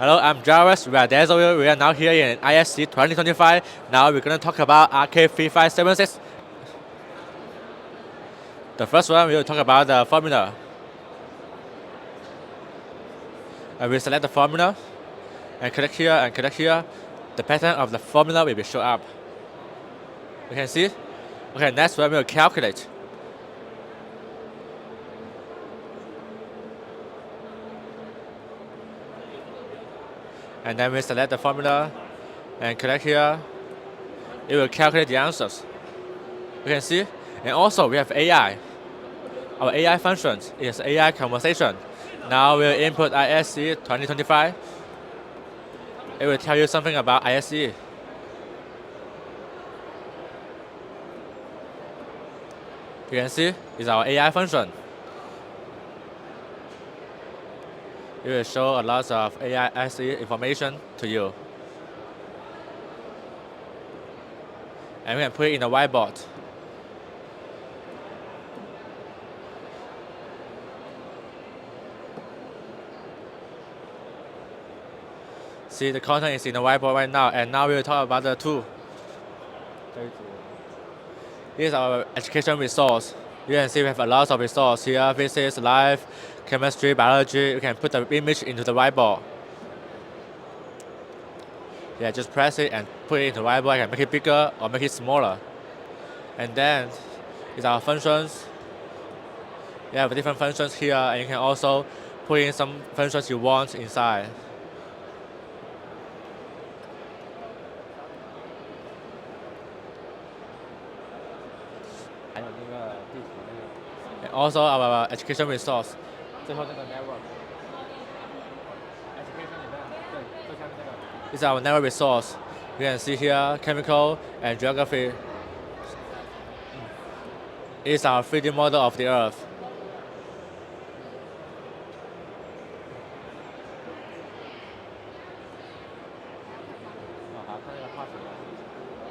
Hello, I'm Jarvis. We are Dazzleview. We are now here in ISE 2025. Now we're going to talk about RK3576. The first one, we will talk about the formula. And we select the formula and click here and click here. The pattern of the formula will be shown up. You can see. Okay, next one we will calculate. And then we select the formula and click here. It will calculate the answers. You can see. And also we have AI. Our AI functions is AI conversation. Now we'll input ISE 2025. It will tell you something about ISE. You can see it's our AI function. It will show a lot of AI ISE information to you. And we can put it in the whiteboard. See, the content is in the whiteboard right now, and now we will talk about the tool. Here's our education resource. You can see we have a lot of resources here: physics, life, chemistry, biology. You can put the image into the whiteboard. Yeah, just press it and put it into the whiteboard. You can make it bigger or make it smaller. And then it's our functions. You have different functions here, and you can also put in some functions you want inside. And also our education resource. This is our network resource. You can see here chemical and geography. It's our 3D model of the Earth.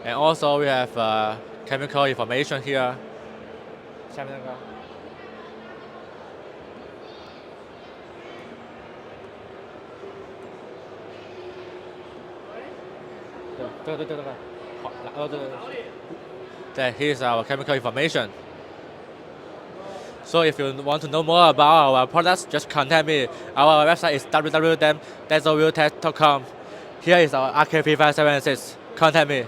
And also we have chemical information here. Here's our chemical information. So if you want to know more about our products, just contact me. Our website is www.dazzleview.com. Here is our RK3576. Contact me.